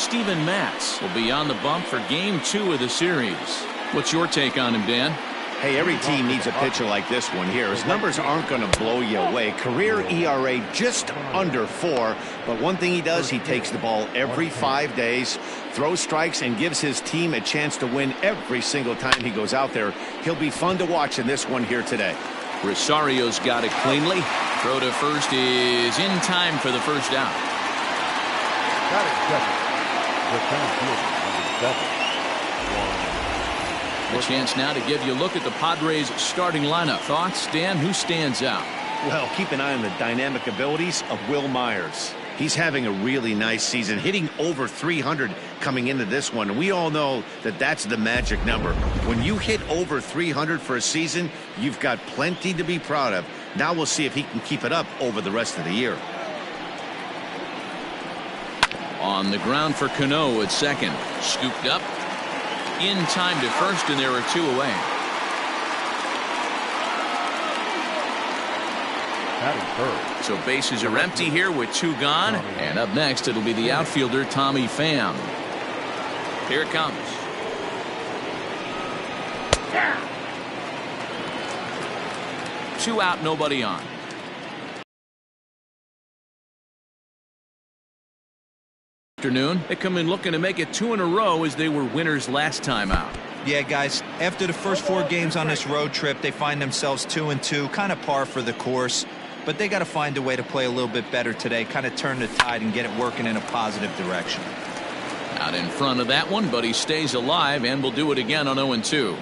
Steven Matz will be on the bump for Game 2 of the series. What's your take on him, Dan? Hey, every team needs a pitcher like this one here. His numbers aren't going to blow you away. Career ERA just under 4. But one thing he does, he takes the ball every 5 days, throws strikes, and gives his team a chance to win every single time he goes out there. He'll be fun to watch in this one here today. Rosario's got it cleanly. Throw to first is in time for the first out. Got it, second. The center fielder, number 7. A chance now to give you a look at the Padres starting lineup. Thoughts, Dan? Who stands out? Well, keep an eye on the dynamic abilities of Will Myers. He's having a really nice season, hitting over 300 coming into this one. And we all know that that's the magic number. When you hit over 300 for a season, you've got plenty to be proud of. Now we'll see if he can keep it up over the rest of the year. On the ground for Cano at second. Scooped up. In time to first, and there are 2 away. So bases are empty here with 2 gone. And up next, it'll be the outfielder, Tommy Pham. Here it comes. Two out, nobody on. Afternoon, they come in looking to make it 2 in a row as they were winners last time out. Yeah, guys, after the first 4 games on this road trip, they find themselves 2-2, kind of par for the course. But they got to find a way to play a little bit better today, kind of turn the tide and get it working in a positive direction. Out in front of that one, but he stays alive and will do it again on 0-2.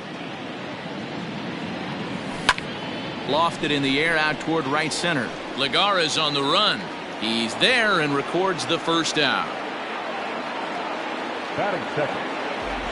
Lofted in the air out toward right center. Lagares on the run. He's there and records the first out. Batting second,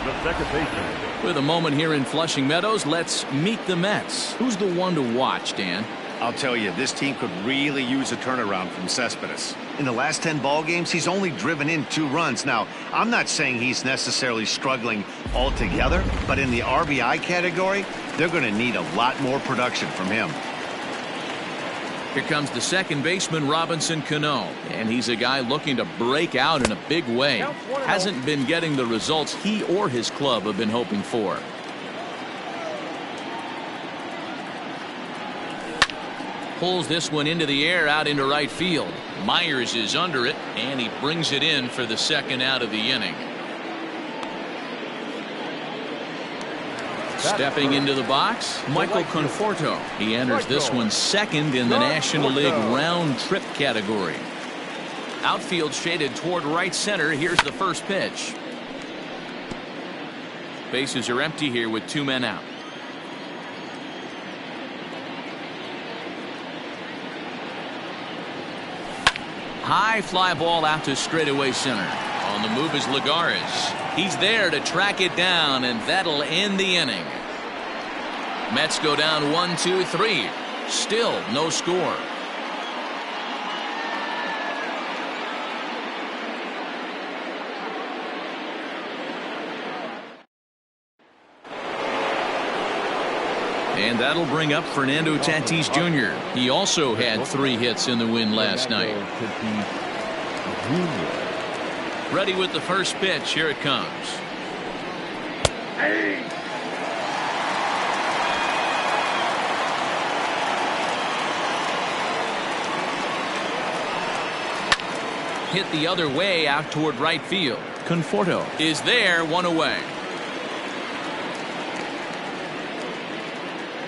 the second baseman. With a moment here in Flushing Meadows, let's meet the Mets. Who's the one to watch, Dan? I'll tell you, this team could really use a turnaround from Cespedes. In the last 10 ball games, he's only driven in 2 runs. Now, I'm not saying he's necessarily struggling altogether, but in the RBI category, they're going to need a lot more production from him. Here comes the second baseman, Robinson Cano, and he's a guy looking to break out in a big way. Hasn't been getting the results he or his club have been hoping for. Pulls this one into the air out into right field. Myers is under it, and he brings it in for the second out of the inning. Stepping into the box, Michael Conforto. He enters this one second in the National League round trip category. Outfield shaded toward right center. Here's the first pitch. Bases are empty here with 2 men out. High fly ball out to straightaway center. On the move is Lagares. He's there to track it down, and that'll end the inning. Mets go down 1-2-3. Still no score. And that'll bring up Fernando Tatis Jr. He also had 3 hits in the win last night. Ready with the first pitch. Here it comes. Hit the other way out toward right field. Conforto is there, 1 away.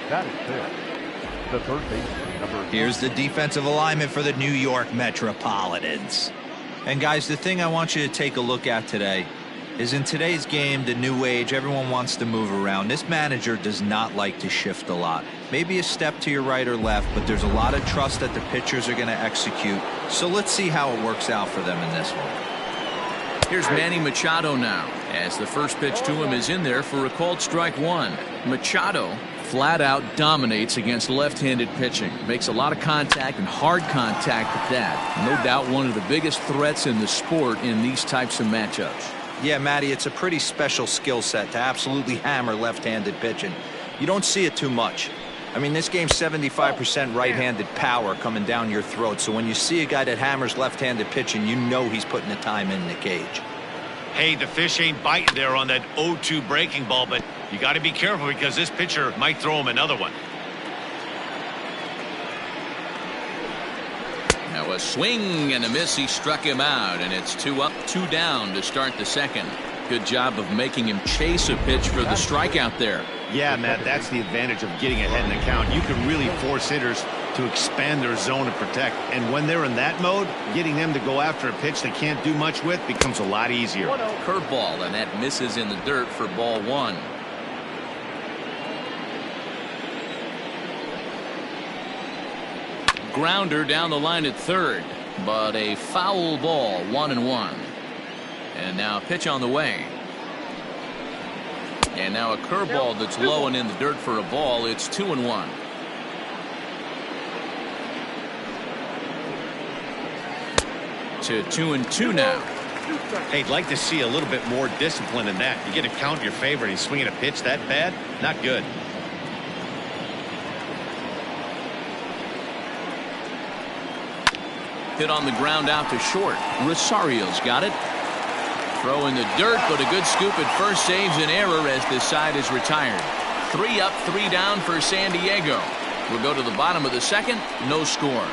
That is fair. The third baseman, number. Here's the defensive alignment for the New York Metropolitans. And guys, the thing I want you to take a look at today is in today's game, the new age, everyone wants to move around. This manager does not like to shift a lot. Maybe a step to your right or left, but there's a lot of trust that the pitchers are going to execute. So let's see how it works out for them in this one. Here's Manny Machado now, as the first pitch to him is in there for a called strike 1. Machado flat out dominates against left-handed pitching. Makes a lot of contact, and hard contact at that. No doubt one of the biggest threats in the sport in these types of matchups. Yeah, Matty, it's a pretty special skill set to absolutely hammer left-handed pitching. You don't see it too much. I mean, this game's 75% right-handed power coming down your throat. So when you see a guy that hammers left-handed pitching, you know he's putting the time in the cage. Hey, the fish ain't biting there on that 0-2 breaking ball, but you got to be careful because this pitcher might throw him another one. Now a swing and a miss. He struck him out, and it's 2 up, 2 down to start the second. Good job of making him chase a pitch for the strikeout there. Yeah, Matt, that's the advantage of getting ahead in the count. You can really force hitters to expand their zone and protect. And when they're in that mode, getting them to go after a pitch they can't do much with becomes a lot easier. Curveball, and that misses in the dirt for ball 1. Grounder down the line at third, but a foul ball, 1-1. And now a pitch on the way. And now a curveball that's low and in the dirt for a ball. It's 2-1. To 2-2 now. Hey, I'd like to see a little bit more discipline in that. You get a count in your favor and he's swinging a pitch that bad? Not good. Hit on the ground out to short. Rosario's got it. Throw in the dirt, but a good scoop at first saves an error as this side is retired. 3 up, 3 down for San Diego. We'll go to the bottom of the second. No score.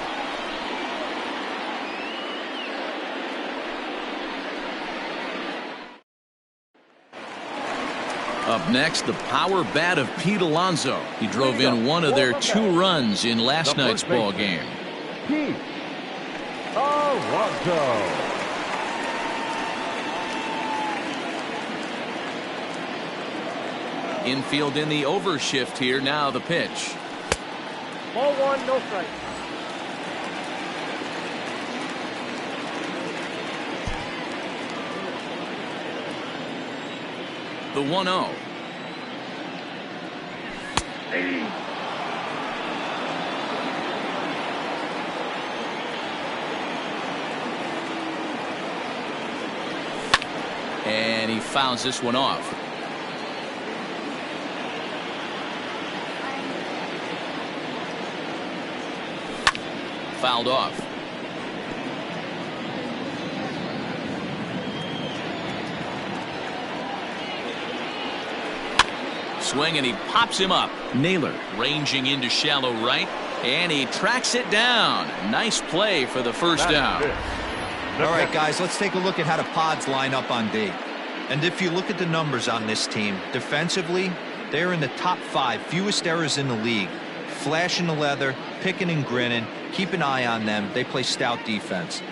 Up next, the power bat of Pete Alonso. He drove in one of their 2 runs in last night's ball game. Pete Alonso. Infield in the overshift here. Now the pitch. Ball 1, no strike. The 1-0. And he fouls this one off. Fouled off. Swing, and he pops him up. Naylor ranging into shallow right, and he tracks it down. Nice play for the first out. All right, guys, let's take a look at how the Pods line up on D. And if you look at the numbers on this team, defensively, they're in the top 5 fewest errors in the league. Flashing the leather, picking and grinning. Keep an eye on them. They play stout defense.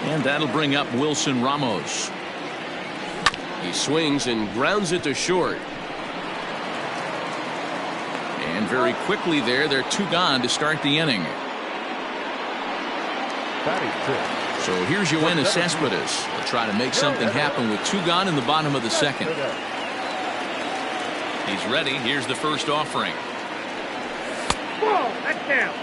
And that'll bring up Wilson Ramos. He swings and grounds it to short. And very quickly there, they're 2 gone to start the inning. So here's Yoenis Cespedes. They'll try to make something happen with 2 gone in the bottom of the second. He's ready. Here's the first offering. Ball, that's down.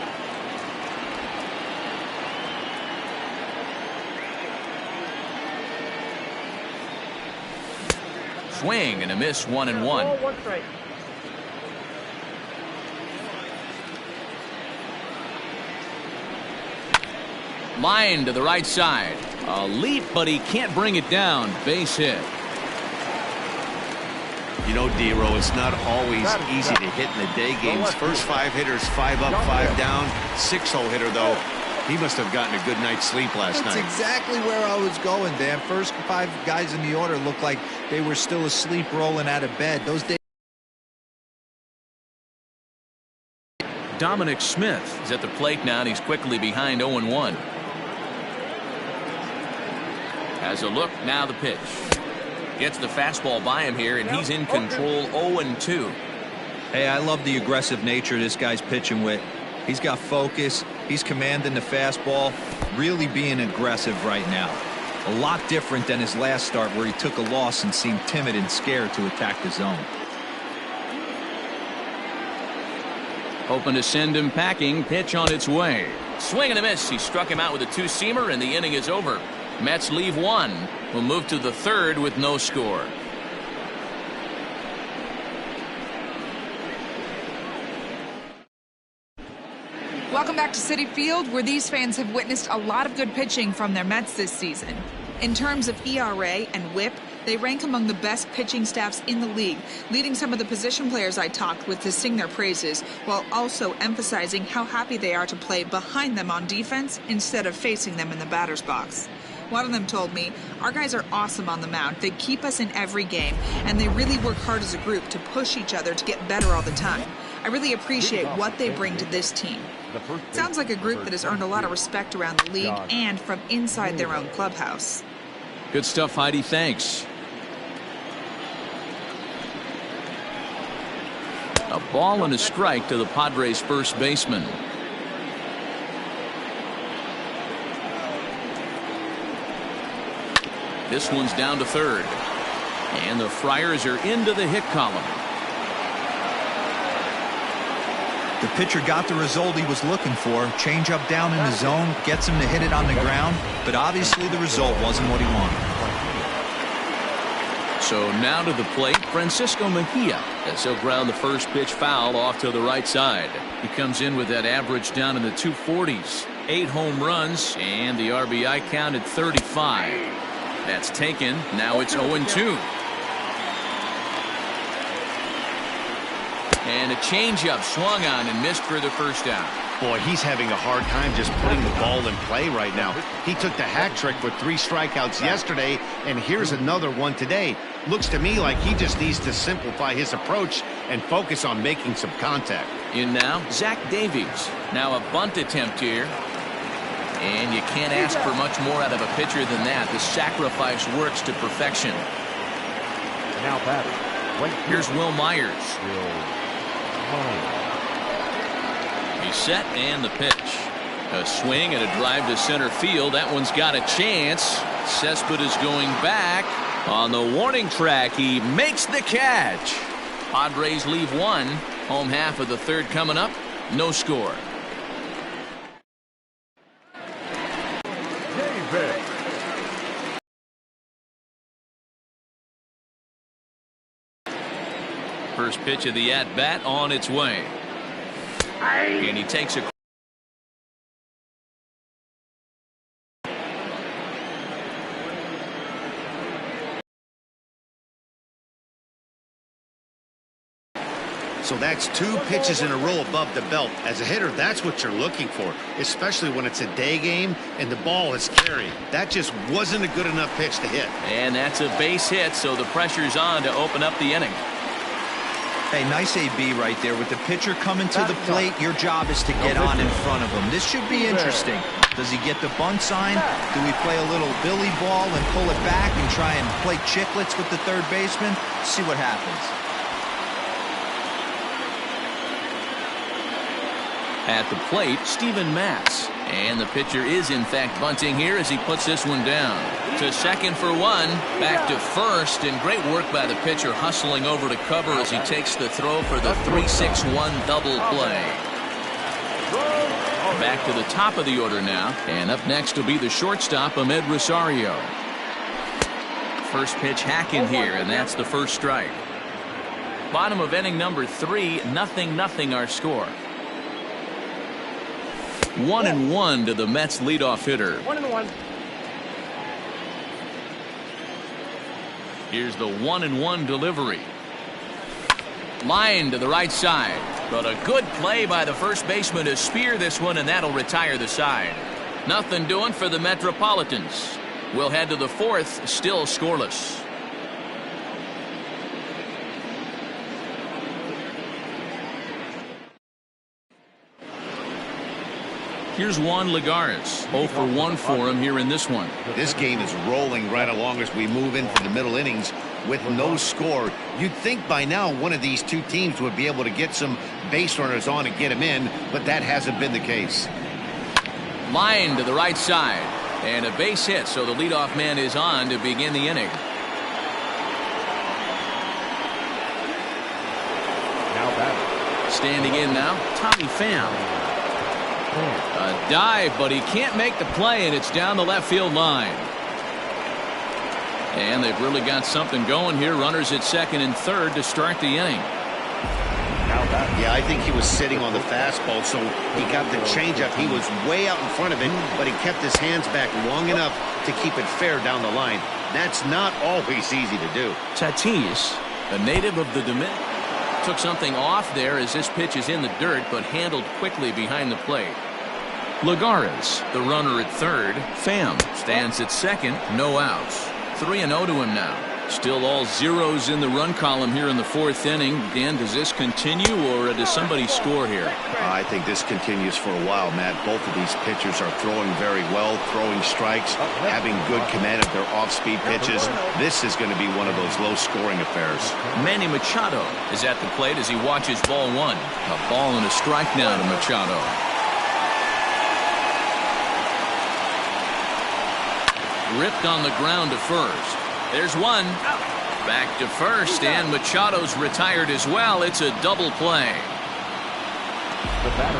Swing and a miss, 1-1. Ball 1 strike. Line to the right side. A leap, but he can't bring it down. Base hit. You know, D-Row, it's not always easy to hit in the day games. First 5 hitters, 5 up, 5 down. 6-hole hitter, though. He must have gotten a good night's sleep last night. That's exactly where I was going, Dan. First 5 guys in the order looked like they were still asleep rolling out of bed. Those days. Dominic Smith is at the plate now, and he's quickly behind 0-1. Has a look, now the pitch. Gets the fastball by him here, and he's in control. 0-2. Hey, I love the aggressive nature this guy's pitching with. He's got focus. He's commanding the fastball. Really being aggressive right now. A lot different than his last start where he took a loss and seemed timid and scared to attack the zone. Hoping to send him packing. Pitch on its way. Swing and a miss. He struck him out with a 2-seamer, and the inning is over. Mets leave 1. We'll move to the 3rd with no score. Welcome back to Citi Field, where these fans have witnessed a lot of good pitching from their Mets this season. In terms of ERA and WHIP, they rank among the best pitching staffs in the league, leading some of the position players I talked with to sing their praises, while also emphasizing how happy they are to play behind them on defense instead of facing them in the batter's box. One of them told me, "Our guys are awesome on the mound. They keep us in every game, and they really work hard as a group to push each other to get better all the time. I really appreciate what they bring to this team." Sounds like a group that has earned a lot of respect around the league and from inside their own clubhouse. Good stuff, Heidi. Thanks. A ball and a strike to the Padres' first baseman. This one's down to third. And the Friars are into the hit column. The pitcher got the result he was looking for. Change up down in the zone, gets him to hit it on the ground, but obviously the result wasn't what he wanted. So now to the plate, Francisco Mejia, as he'll ground the first pitch foul off to the right side. He comes in with that average down in the 240s. 8 home runs, and the RBI count at 35. That's taken. Now it's 0-2. And a changeup swung on and missed for the first out. Boy, he's having a hard time just putting the ball in play right now. He took the hat trick with 3 strikeouts yesterday, and here's another one today. Looks to me like he just needs to simplify his approach and focus on making some contact. In now, Zach Davies. Now a bunt attempt here. And you can't ask for much more out of a pitcher than that. The sacrifice works to perfection. Now batting. Here's Will Myers. He's set, and the pitch. A swing and a drive to center field. That one's got a chance. Cespedes going back. On the warning track, he makes the catch. Padres leave 1. Home half of the third coming up. No score. First pitch of the at-bat on its way. And he takes a... So that's 2 pitches in a row above the belt. As a hitter, that's what you're looking for, especially when it's a day game and the ball is carried. That just wasn't a good enough pitch to hit. And that's a base hit, so the pressure's on to open up the inning. Hey, nice AB right there. With the pitcher coming to the plate, your job is to get on in front of him. This should be interesting. Does he get the bunt sign? Do we play a little billy ball and pull it back and try and play chicklets with the third baseman? See what happens. At the plate, Steven Matz. And the pitcher is in fact bunting here as he puts this one down. To second for 1. Back to first, and great work by the pitcher hustling over to cover as he takes the throw for the 3-6-1 double play. Back to the top of the order now, and up next will be the shortstop, Ahmed Rosario. First pitch hack in here, and that's the first strike. Bottom of inning number 3, 0-0 our score. 1-1 to the Mets leadoff hitter. 1-1. Here's the 1-1 delivery. Line to the right side. But a good play by the first baseman to spear this one, and that'll retire the side. Nothing doing for the Metropolitans. We'll head to the 4th, still scoreless. Here's Juan Lagares. 0 for 1 for him here in this one. This game is rolling right along as we move into the middle innings with no score. You'd think by now one of these 2 teams would be able to get some base runners on and get them in, but that hasn't been the case. Line to the right side. And a base hit, so the leadoff man is on to begin the inning. Now batting. Standing in now, Tommy Pham. A dive, but he can't make the play, and it's down the left field line. And they've really got something going here. Runners at second and third to start the inning. Now Yeah, I think he was sitting on the fastball, so he got the changeup. He was way out in front of it, but he kept his hands back long enough to keep it fair down the line. That's not always easy to do. Tatis, a native of the Dominican, took something off there as this pitch is in the dirt, but handled quickly behind the plate. Lagares, the runner at third. Pham stands at second, no outs. 3-0 to him now. Still all zeros in the run column here in the fourth inning. Dan, does this continue, or does somebody score here? I think this continues for a while, Matt. Both of these pitchers are throwing very well, throwing strikes, having good command of their off-speed pitches. This is going to be one of those low-scoring affairs. Manny Machado is at the plate as he watches ball one. A ball and a strike now to Machado. Ripped on the ground to first. There's one. Back to first, and Machado's retired as well. It's a double play. The batter.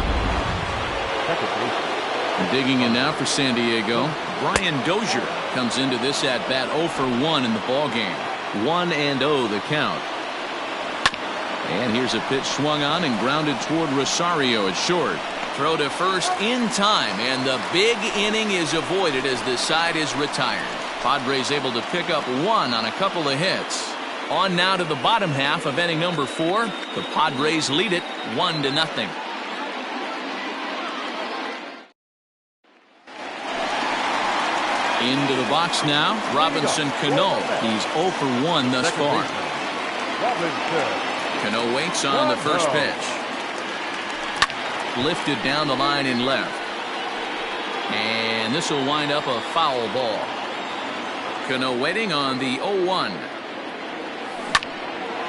Second base. Digging in now for San Diego. Brian Dozier comes into this at bat 0 for 1 in the ball game. 1-0 the count. And here's a pitch swung on and grounded toward Rosario at short. Throw to first in time, and the big inning is avoided as the side is retired. Padres able to pick up one on a couple of hits. On now to the bottom half of inning number 4. The Padres lead it 1-0. Into the box now, Robinson Cano. He's 0 for 1 thus far. Cano waits on the first pitch. Lifted down the line in left. And this will wind up a foul ball. Cano waiting on the 0-1.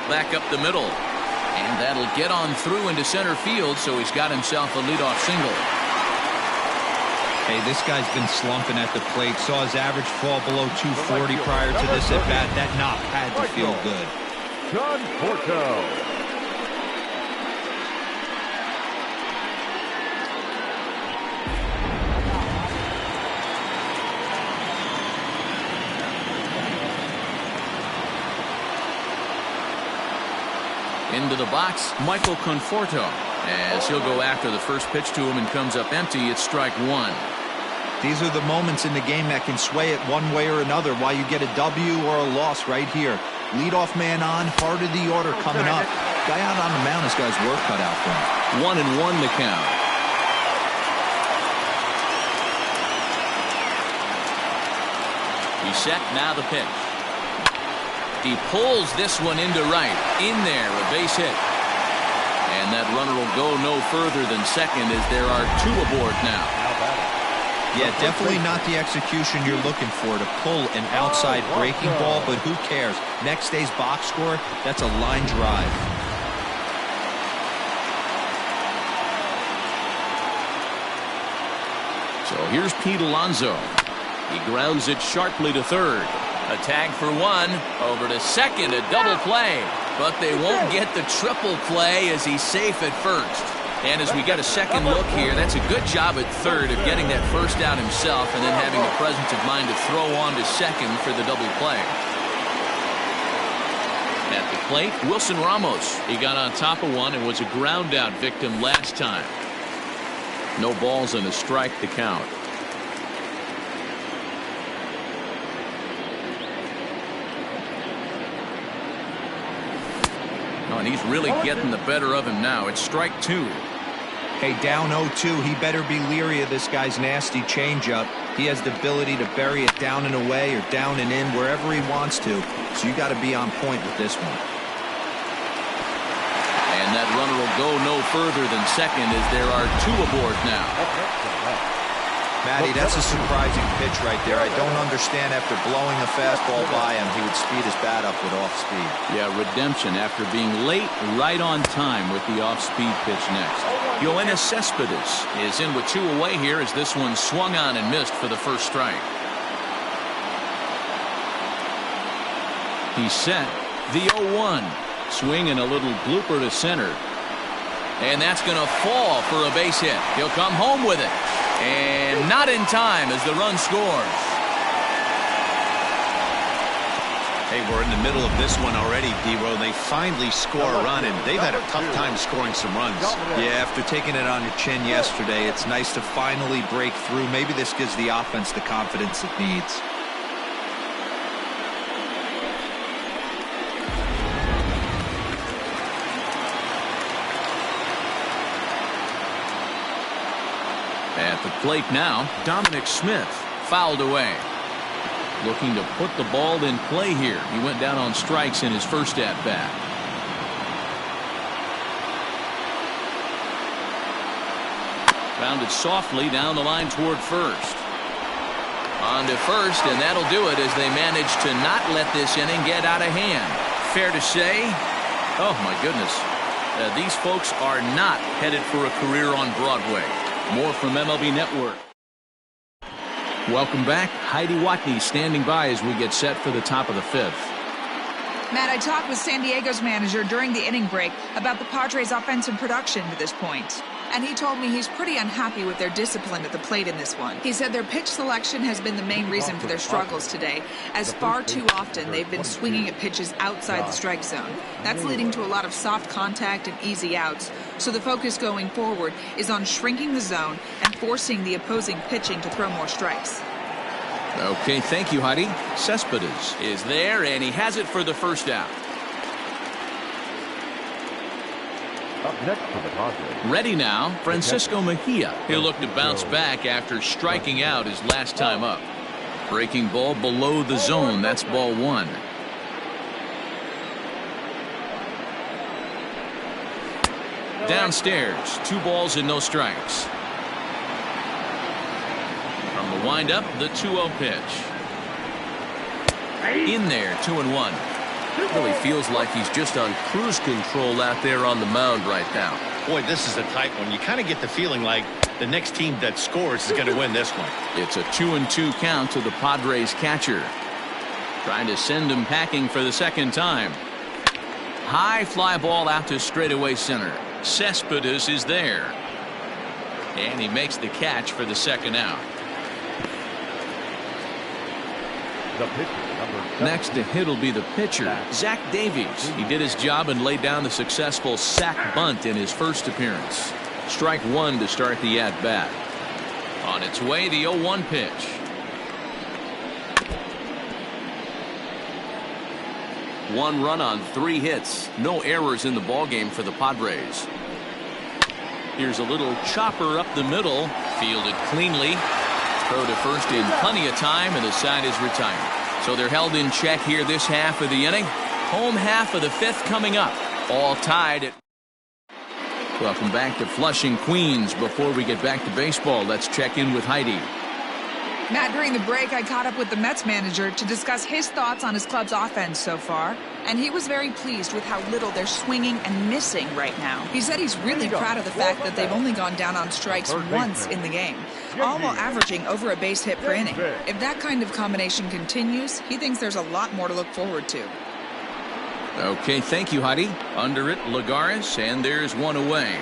Back up the middle. And that'll get on through into center field, so he's got himself a leadoff single. Hey, this guy's been slumping at the plate. Saw his average fall below 240 prior to this at bat. That knock had to feel good. John Porto. Into the box, Michael Conforto, as he'll go after the first pitch to him and comes up empty. It's strike one. These are the moments in the game that can sway it one way or another, why you get a W or a loss right here. Leadoff man on, heart of the order coming up. Guy out on the mound, this guy's work cut out for him. 1-1 the count. He's set, now the pitch. He pulls this one into right. In there, a base hit. And that runner will go no further than second as there are 2 aboard now. Yeah, definitely not the execution you're looking for to pull an outside breaking ball, but who cares? Next day's box score, that's a line drive. So here's Pete Alonso. He grounds it sharply to third. A tag for 1, over to second, a double play. But they won't get the triple play as he's safe at first. And as we get a second look here, that's a good job at third of getting that first out himself and then having the presence of mind to throw on to second for the double play. At the plate, Wilson Ramos. He got on top of one and was a ground out victim last time. No balls and a strike to count. Oh, and he's really getting the better of him now. It's strike 2. Hey, down 0-2, he better be leery of this guy's nasty changeup. He has the ability to bury it down and away or down and in wherever he wants to. So you got to be on point with this one. And that runner will go no further than second as there are 2 aboard now. Matty, that's a surprising pitch right there. I don't understand after blowing a fastball by him, he would speed his bat up with off speed. Yeah, redemption after being late, right on time with the off-speed pitch next. Yoenis Cespedes is in with 2 away here as this one swung on and missed for the first strike. He's set. The 0-1. Swing and a little blooper to center. And that's going to fall for a base hit. He'll come home with it. And not in time as the run scores. Hey, we're in the middle of this one already, D-Row. They finally score a run, and they've had a tough time scoring some runs. Yeah, after taking it on your chin yesterday, it's nice to finally break through. Maybe this gives the offense the confidence it needs. At the plate now, Dominic Smith fouled away. Looking to put the ball in play here. He went down on strikes in his first at-bat. Grounded softly down the line toward first. On to first, and that'll do it as they manage to not let this inning get out of hand. Fair to say, oh my goodness, these folks are not headed for a career on Broadway. More from MLB Network. Welcome back. Heidi Watney standing by as we get set for the top of the fifth. Matt, I talked with San Diego's manager during the inning break about the Padres' offensive production to this point. And he told me he's pretty unhappy with their discipline at the plate in this one. He said their pitch selection has been the main reason for their struggles today, as far too often they've been swinging at pitches outside the strike zone. That's leading to a lot of soft contact and easy outs. So the focus going forward is on shrinking the zone and forcing the opposing pitching to throw more strikes. Okay, thank you, Heidi. Cespedes is there, and he has it for the first out. Up next for the Padres. Ready now, Francisco Mejia. He'll look to bounce back after striking out his last time up. Breaking ball below the zone. That's ball one. Downstairs, 2 balls and no strikes. From the windup, the 2-0 pitch. In there, 2-1. Really feels like he's just on cruise control out there on the mound right now. Boy, this is a tight one. You kind of get the feeling like the next team that scores is going to win this one. It's a 2-2 count to the Padres catcher. Trying to send him packing for the second time. High fly ball out to straightaway center. Cespedes is there. And he makes the catch for the second out. The pitcher, number 7. Next to hit will be the pitcher, Zach Davies. He did his job and laid down the successful sac bunt in his first appearance. Strike one to start the at-bat. On its way, the 0-1 pitch. One run on 3 hits. No errors in the ballgame for the Padres. Here's a little chopper up the middle. Fielded cleanly. Throw to first in plenty of time, and the side is retired. So they're held in check here this half of the inning. Home half of the fifth coming up. All tied at... Welcome back to Flushing, Queens. Before we get back to baseball, let's check in with Heidi. Matt, during the break, I caught up with the Mets manager to discuss his thoughts on his club's offense so far. And he was very pleased with how little they're swinging and missing right now. He said he's really proud of the fact that they've only gone down on strikes once in the game, all while averaging over a base hit per inning. If that kind of combination continues, he thinks there's a lot more to look forward to. Okay, thank you, Heidi. Under it, Lagares, and there's one away.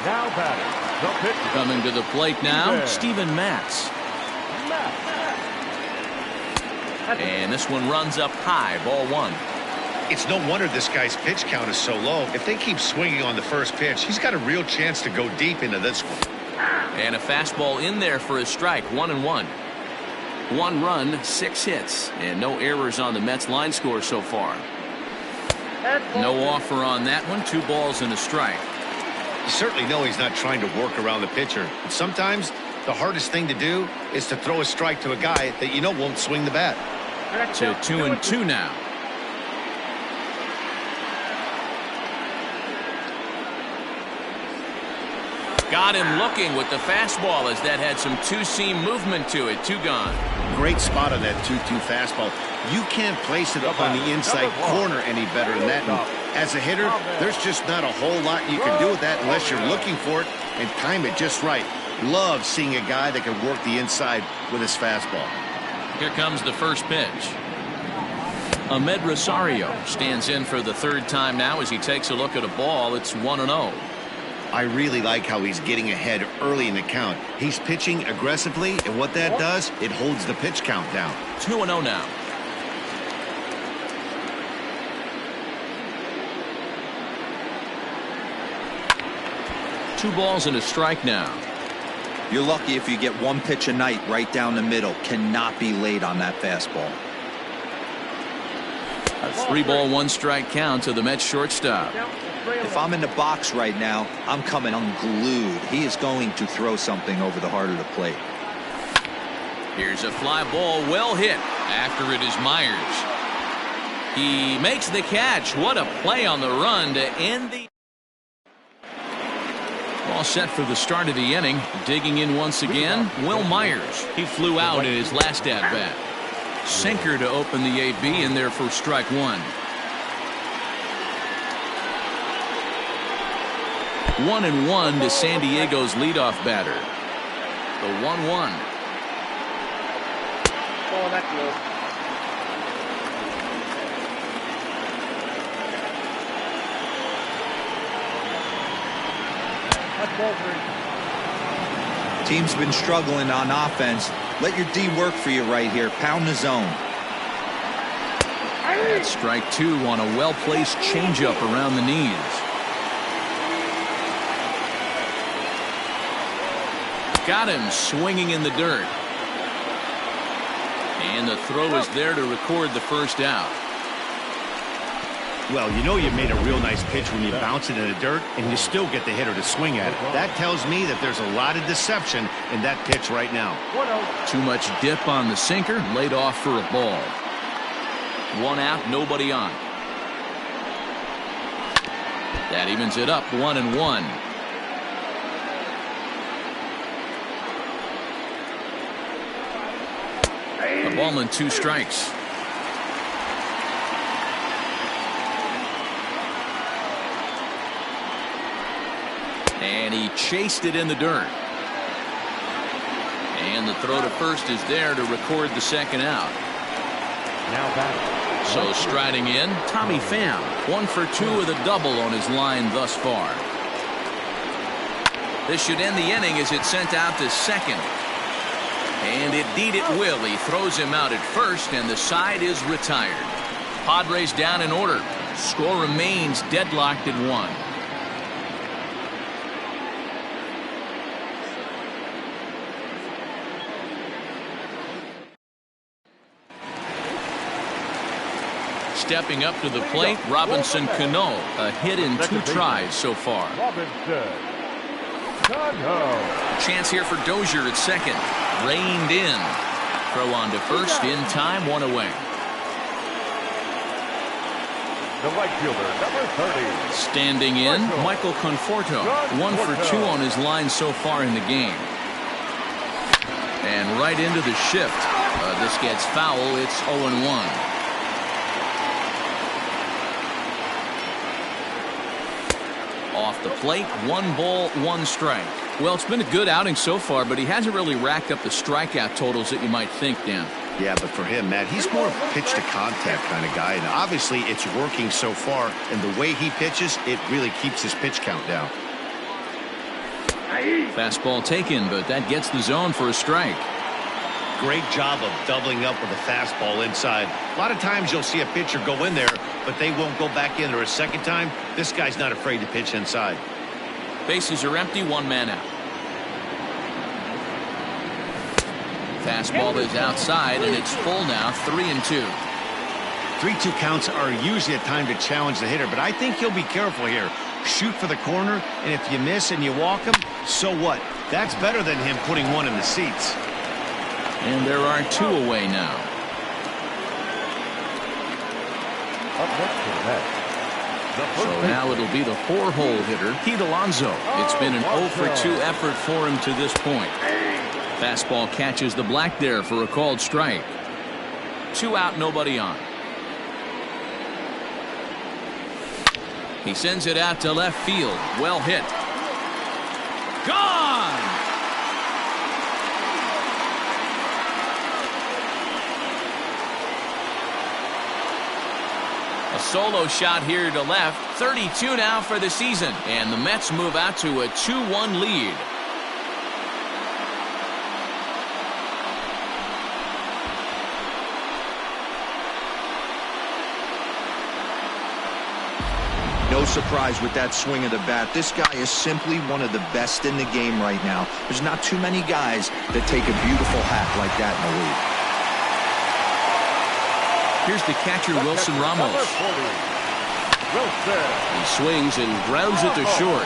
Now batting, the pitcher. Coming to the plate now, Steven Matz. And this one runs up high, ball one. It's no wonder this guy's pitch count is so low. If they keep swinging on the first pitch, he's got a real chance to go deep into this one. And a fastball in there for a strike, 1-1. 1 run, 6 hits, and no errors on the Mets line score so far. No offer on that one, 2 balls and a strike. You certainly know he's not trying to work around the pitcher. But sometimes the hardest thing to do is to throw a strike to a guy that you know won't swing the bat. To 2-2 now. Got him looking with the fastball as that had some two-seam movement to it. 2 gone. Great spot on that 2-2 fastball. You can't place it up on the inside corner any better than that. And as a hitter, there's just not a whole lot you can do with that unless you're looking for it and time it just right. Love seeing a guy that can work the inside with his fastball. Here comes the first pitch. Ahmed Rosario stands in for the 3rd time now as he takes a look at a ball. It's 1-0. I really like how he's getting ahead early in the count. He's pitching aggressively, and what that does, it holds the pitch count down. 2-0 now. 2 balls and a strike now. You're lucky if you get one pitch a night right down the middle. Cannot be late on that fastball. A 3 ball, 1 strike count to the Mets shortstop. If I'm in the box right now, I'm coming unglued. He is going to throw something over the heart of the plate. Here's a fly ball, well hit. After it is Myers. He makes the catch. What a play on the run to end the... All set for the start of the inning. Digging in once again, Will Myers. He flew out in his last at-bat. Sinker to open the AB in there for strike 1. 1-1 to San Diego's leadoff batter. The 1-1. Oh, that's low. That's ball 3. Team's been struggling on offense. Let your D work for you right here. Pound the zone. That's strike 2 on a well-placed changeup around the knees. Got him swinging in the dirt. And the throw is there to record the first out. Well, you know you made a real nice pitch when you bounce it in the dirt and you still get the hitter to swing at it. That tells me that there's a lot of deception in that pitch right now. 1-0. Too much dip on the sinker, laid off for a ball. 1 out, nobody on. That evens it up, 1-1. A ball and 2 strikes. And he chased it in the dirt. And the throw to first is there to record the second out. Now back. So striding in, Tommy Pham. 1 for 2 with a double on his line thus far. This should end the inning as it's sent out to second. And indeed it will. He throws him out at first, and the side is retired. Padres down in order. Score remains deadlocked at 1. Stepping up to the plate, Robinson Cano. A hit in 2 tries so far. Robinson Cano. Chance here for Dozier at second. Reined in. Throw on to first in time, 1 away. The right fielder, number 30. Standing in, Michael Conforto. 1 for 2 on his line so far in the game. And right into the shift. This gets foul. It's 0-1. Off the plate, 1 ball, 1 strike. Well, it's been a good outing so far, but he hasn't really racked up the strikeout totals that you might think, Dan. Yeah, but for him, Matt, he's more of a pitch-to-contact kind of guy, and obviously it's working so far, and the way he pitches, it really keeps his pitch count down. Fastball taken, but that gets the zone for a strike. Great job of doubling up with a fastball inside. A lot of times you'll see a pitcher go in there, but they won't go back in there a second time. This guy's not afraid to pitch inside. Bases are empty, 1 man out. Fastball is outside, and it's full now, 3-2. 3-2 counts are usually a time to challenge the hitter, but I think he'll be careful here. Shoot for the corner, and if you miss and you walk him, so what? That's better than him putting 1 in the seats. And there are 2 away now. Up next to the Mets. So now it'll be the 4-hole hitter, Pete Alonso. It's been an 0 for 2 effort for him to this point. Fastball catches the black there for a called strike. 2 out, nobody on. He sends it out to left field. Well hit. Gone! A solo shot here to left. 32 now for the season. And the Mets move out to a 2-1 lead. No surprise with that swing of the bat. This guy is simply one of the best in the game right now. There's not too many guys that take a beautiful hack like that in the league. Here's the catcher, Wilson Ramos. He swings and grounds it to short.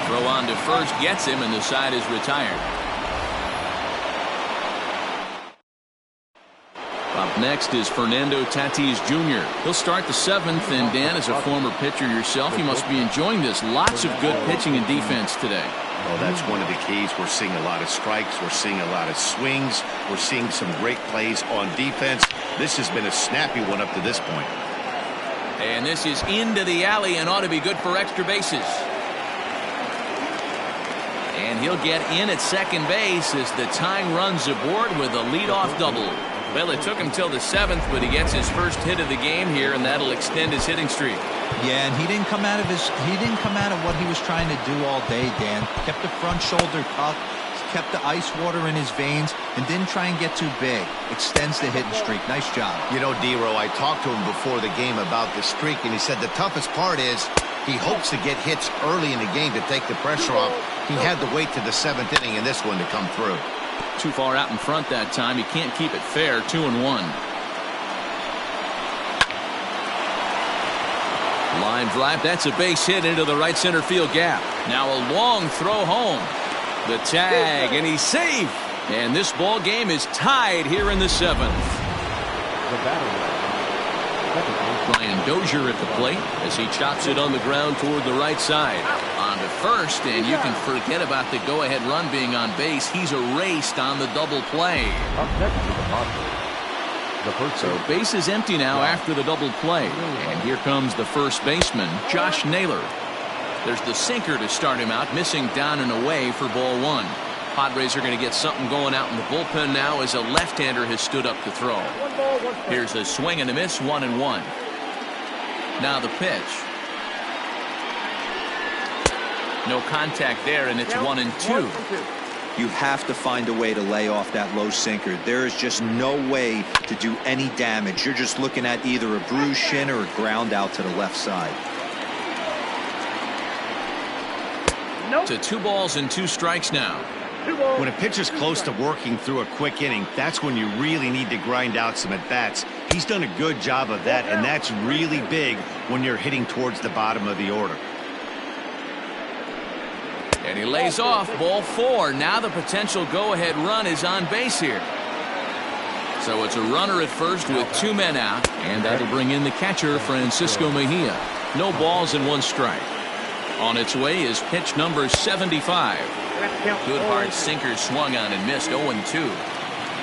Throw on to first gets him, and the side is retired. Up next is Fernando Tatis Jr. He'll start the seventh, and Dan, as a former pitcher yourself, you must be enjoying this. Lots of good pitching and defense today. Oh, that's one of the keys. We're seeing a lot of strikes. We're seeing a lot of swings. We're seeing some great plays on defense. This has been a snappy one up to this point. And this is into the alley and ought to be good for extra bases. And he'll get in at second base as the tying runs aboard with a leadoff double. Well, it took him till the seventh, but he gets his first hit of the game here, and that'll extend his hitting streak. Yeah, and he didn't come out of what he was trying to do all day, Dan. Kept the front shoulder tucked, kept the ice water in his veins, and didn't try and get too big. Extends the hitting streak. Nice job. You know, D-Row, I talked to him before the game about the streak, and he said the toughest part is he hopes to get hits early in the game to take the pressure off. He had to wait to the seventh inning in this one to come through. Too far out in front that time. He can't keep it fair. 2-1. Line drive. That's a base hit into the right center field gap. Now a long throw home. The tag, and he's safe. And this ball game is tied here in the seventh. Brian Dozier at the plate as he chops it on the ground toward the right side. On to first, and you can forget about the go-ahead run being on base. He's erased on the double play. So base is empty now after the double play. And here comes the first baseman, Josh Naylor. There's the sinker to start him out, missing down and away for ball one. Padres are going to get something going out in the bullpen now as a left-hander has stood up to throw. Here's a swing and a miss, 1-1. Now the pitch. No contact there, and it's 1-2. You have to find a way to lay off that low sinker. There is just no way to do any damage. You're just looking at either a bruised shin or a ground out to the left side. To 2 balls and 2 strikes now. When a pitcher's close to working through a quick inning, that's when you really need to grind out some at-bats. He's done a good job of that, and that's really big when you're hitting towards the bottom of the order. And he lays off, ball 4. Now the potential go-ahead run is on base here. So it's a runner at first with 2 men out, and that'll bring in the catcher, Francisco Mejia. No balls and 1 strike. On its way is pitch number 75. Good hard sinker swung on and missed. 0-2.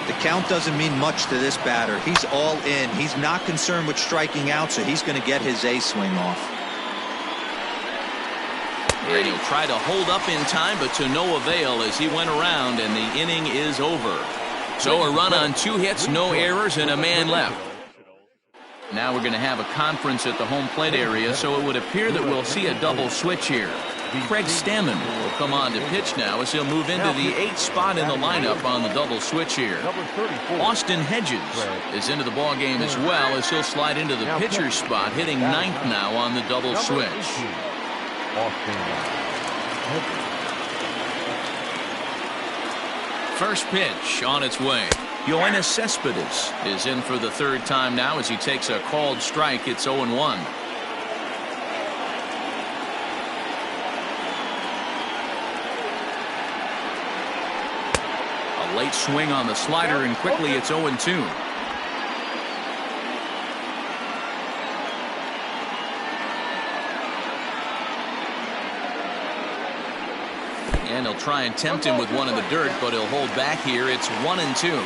The count doesn't mean much to this batter. He's all in. He's not concerned with striking out, so he's going to get his A swing off. And he'll try to hold up in time, but to no avail as he went around, and the inning is over. So a run on 2 hits, no errors, and a man left. Now we're going to have a conference at the home plate area, so it would appear that we'll see a double switch here. Craig Stammen will come on to pitch now as he'll move into the 8th spot in the lineup on the double switch here. Austin Hedges is into the ball game as well as he'll slide into the pitcher's spot, hitting 9th now on the double switch. First pitch on its way. Yoenis Cespedes is in for the 3rd time now as he takes a called strike. It's 0-1. A late swing on the slider, and quickly it's 0-2. And he'll try and tempt him with one in the dirt, but he'll hold back here. It's 1-2.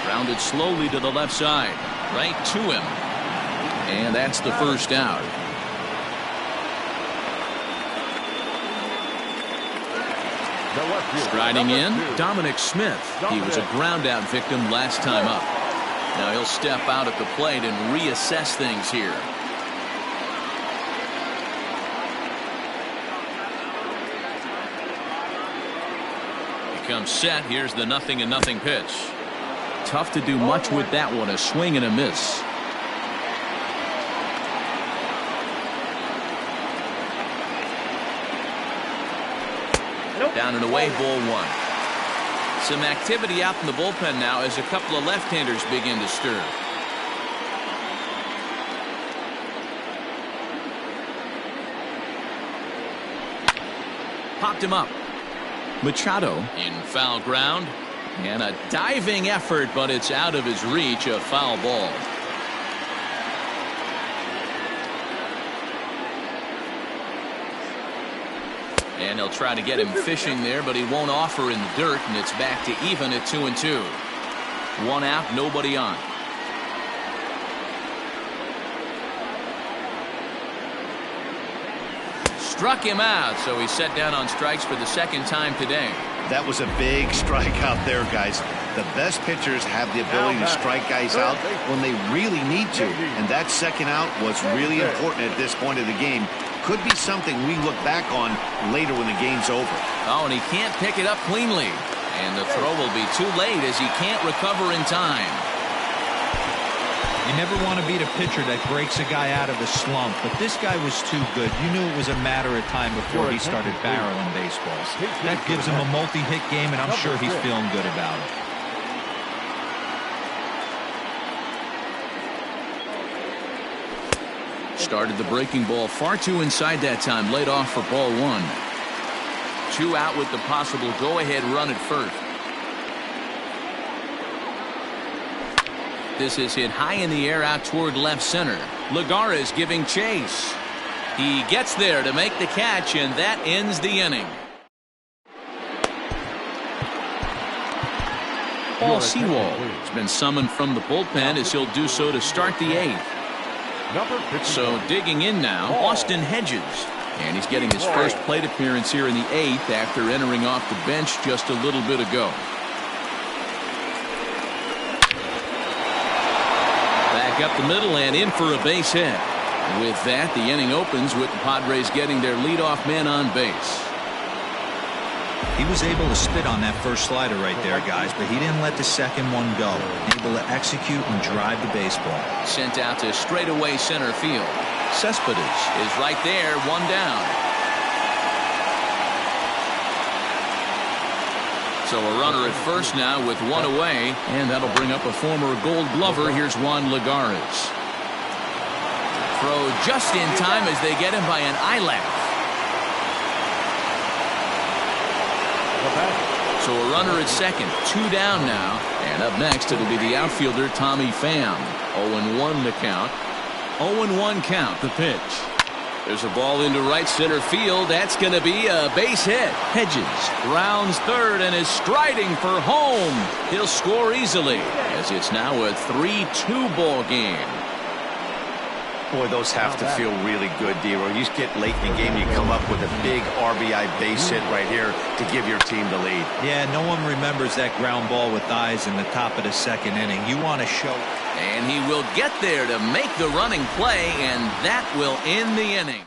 Rounded slowly to the left side, right to him. And that's the first out. Striding in, Dominic Smith. He was a ground out victim last time up. Now he'll step out at the plate and reassess things here. He comes set. Here's the 0-0 pitch. Tough to do much with that one. A swing and a miss. Down and away, ball one. Some activity out in the bullpen now as a couple of left-handers begin to stir. Popped him up. Machado in foul ground. And a diving effort, but it's out of his reach. A foul ball. And they'll try to get him fishing there, but he won't offer in the dirt, and it's back to even at 2-2. One out, nobody on. Struck him out, so he's set down on strikes for the second time today. That was a big strikeout there, guys. The best pitchers have the ability to strike guys out when they really need to, and that second out was really important at this point of the game. Could be something we look back on later when the game's over. Oh, and he can't pick it up cleanly. And the throw will be too late as he can't recover in time. You never want to beat a pitcher that breaks a guy out of a slump, but this guy was too good. You knew it was a matter of time before he started barreling baseballs. That gives him a multi-hit game, and I'm sure he's feeling good about it. Started the breaking ball far too inside that time. Laid off for ball one. 2 out with the possible go-ahead run at first. This is hit high in the air out toward left center. Lagares giving chase. He gets there to make the catch, and that ends the inning. Paul Sewald has been summoned from the bullpen as he'll do so to start the 8th. So digging in now, Austin Hedges. And he's getting his first plate appearance here in the 8th after entering off the bench just a little bit ago. Back up the middle and in for a base hit. With that, the inning opens with the Padres getting their leadoff man on base. He was able to spit on that first slider right there, guys, but he didn't let the second one go. Able to execute and drive the baseball. Sent out to straightaway center field. Cespedes is right there, one down. So a runner at first now with one away, and that'll bring up a former Gold Glover. Here's Juan Lagares. Throw just in time as they get him by an eyelash. So a runner at second, 2 down now. And up next, it'll be the outfielder, Tommy Pham. 0-1 the count. 0-1 count, the pitch. There's a ball into right center field. That's going to be a base hit. Hedges rounds third and is striding for home. He'll score easily as it's now a 3-2 ball game. Boy, those have to feel really good, D-Roy. You get late in the game, you come up with a big RBI base hit right here to give your team the lead. Yeah, no one remembers that ground ball with eyes in the top of the second inning. You want to show. And he will get there to make the running play, and that will end the inning.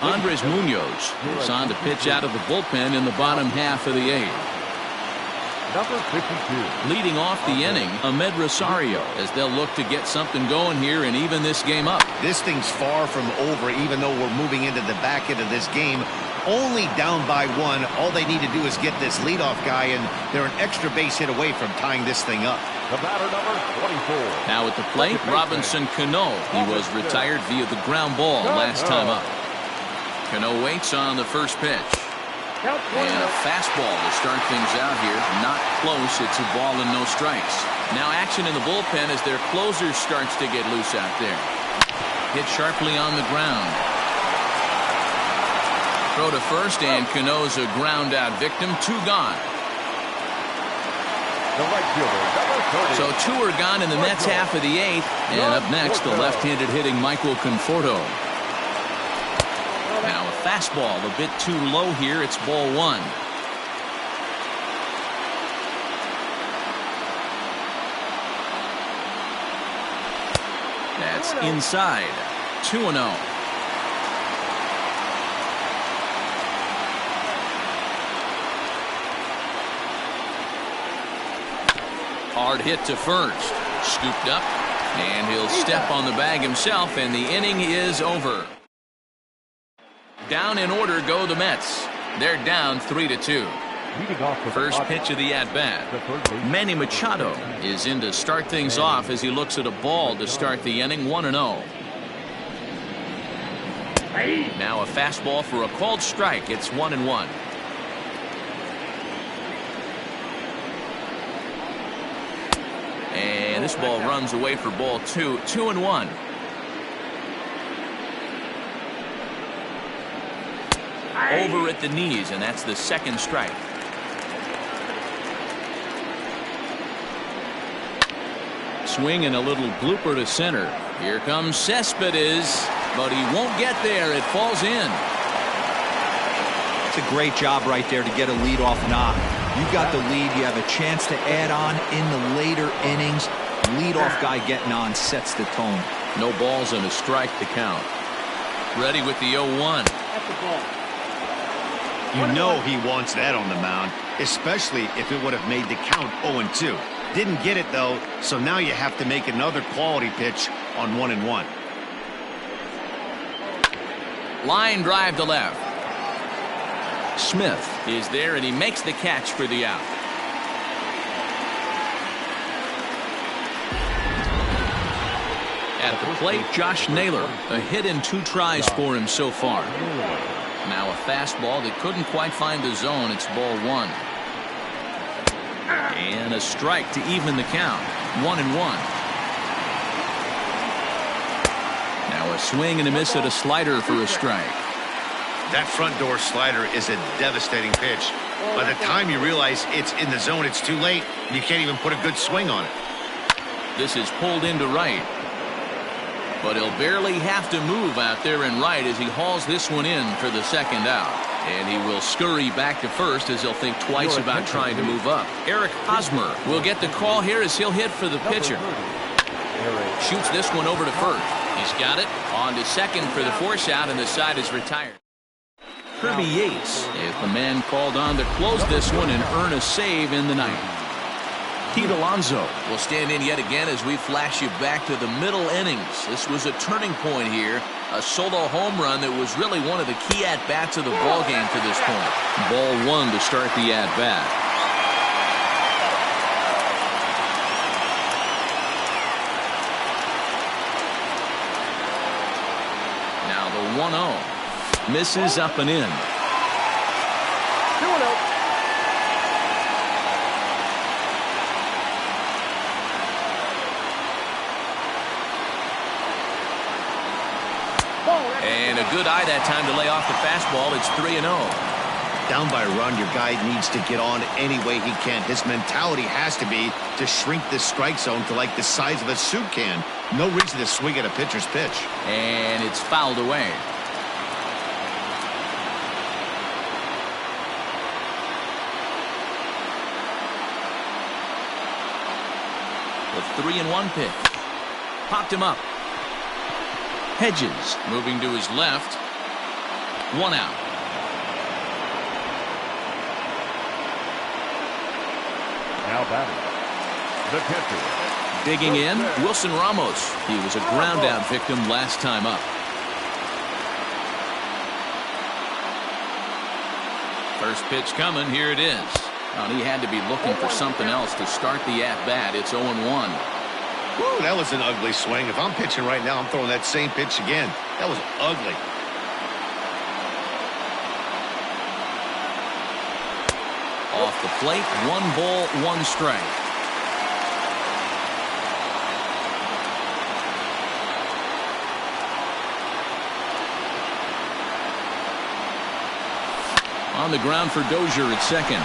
Andres Munoz is on to pitch out of the bullpen in the bottom half of the 8th. Number 52. Leading off the inning, Ahmed Rosario, as they'll look to get something going here and even this game up. This thing's far from over, even though we're moving into the back end of this game. Only down by 1. All they need to do is get this leadoff guy, and they're an extra base hit away from tying this thing up. The batter, number 24. Now at the plate, Robinson Cano. He was retired via the ground ball last time up. Cano waits on the first pitch. And a fastball to start things out here. Not close. It's a ball and no strikes. Now action in the bullpen as their closer starts to get loose out there. Hit sharply on the ground. Throw to first, and Cano's a ground out victim. 2 gone. The right fielder, number 30. So 2 are gone in the Mets half of the 8th. And up next, the left-handed hitting Michael Conforto. Now a fastball a bit too low here. It's ball 1. That's inside. 2-0. Hard hit to first. Scooped up. And he'll step on the bag himself, and the inning is over. Down in order go the Mets. They're down 3-2. First pitch of the at-bat. Manny Machado is in to start things off as he looks at a ball to start the inning, 1-0. Now a fastball for a called strike. It's 1-1. And this ball runs away for ball 2. 2-1. Over at the knees, and that's the second strike. Swing and a little blooper to center. Here comes Cespedes, but he won't get there. It falls in. It's a great job right there to get a leadoff knock. You got the lead. You have a chance to add on in the later innings. Leadoff guy getting on sets the tone. No balls and a strike to count. Ready with the 0-1. That's the ball. You know he wants that on the mound, especially if it would have made the count 0-2. Didn't get it, though, so now you have to make another quality pitch on 1-1. Line drive to left. Smith is there, and he makes the catch for the out. At the plate, Josh Naylor. A hit in 2 tries for him so far. Now a fastball that couldn't quite find the zone. It's ball 1. And a strike to even the count. 1-1. Now a swing and a miss at a slider for a strike. That front door slider is a devastating pitch. By the time you realize it's in the zone, it's too late. You can't even put a good swing on it. This is pulled into right. But he'll barely have to move out there in right as he hauls this one in for the second out. And he will scurry back to first as he'll think twice about trying to move up. Eric Hosmer will get the call here as he'll hit for the pitcher. Shoots this one over to first. He's got it. On to second for the force out, and the side is retired. Kirby Yates is the man called on to close this one and earn a save in the ninth. Pete Alonso will stand in yet again as we flash you back to the middle innings. This was a turning point here. A solo home run that was really one of the key at-bats of the ballgame to this point. Ball 1 to start the at-bat. Now the 1-0. Misses up and in. 2-0. And a good eye that time to lay off the fastball. It's 3-0. Down by a run, your guy needs to get on any way he can. His mentality has to be to shrink this strike zone to like the size of a soup can. No reason to swing at a pitcher's pitch. And it's fouled away. The 3-1 pitch. Popped him up. Hedges moving to his left. 1 out. Now batting, the pitcher. Digging in, Wilson Ramos. He was a ground out victim last time up. First pitch coming. Here it is. Well, he had to be looking for something else to start the at-bat. It's 0-1. Woo, that was an ugly swing. If I'm pitching right now, I'm throwing that same pitch again. That was ugly. Off the plate, 1 ball, 1 strike. On the ground for Dozier at second.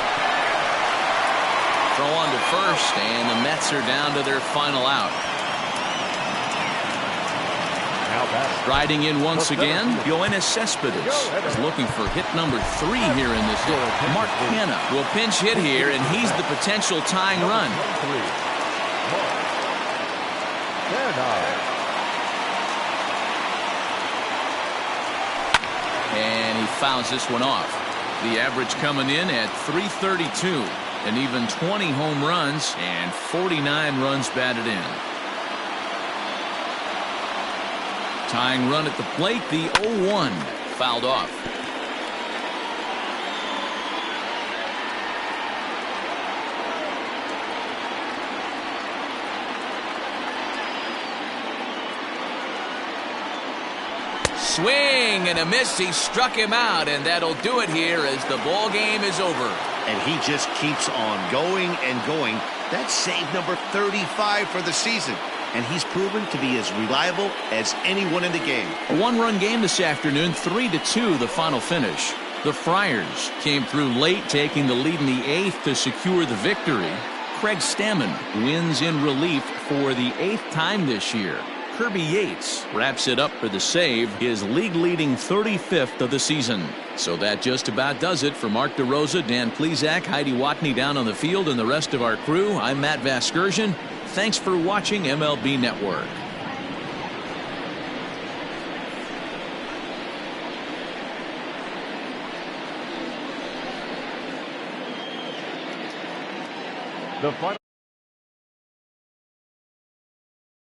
Throw on to first, and the Mets are down to their final out. Riding in once again, Yoenis Cespedes is looking for hit number 3 here in this hit. Mark Hanna will pinch hit here, and he's the potential tying run. And he fouls this one off. The average coming in at 332. An even 20 home runs and 49 runs batted in. Tying run at the plate, the 0-1, fouled off. Swing and a miss. He struck him out, and that'll do it here as the ball game is over. And he just keeps on going and going. That's save number 35 for the season. And he's proven to be as reliable as anyone in the game. A one-run game this afternoon, 3-2 the final finish. The Friars came through late, taking the lead in the 8th to secure the victory. Craig Stammen wins in relief for the 8th time this year. Kirby Yates wraps it up for the save, his league-leading 35th of the season. So that just about does it for Mark DeRosa, Dan Plesac, Heidi Watney down on the field, and the rest of our crew. I'm Matt Vasgersian. Thanks for watching MLB Network. The final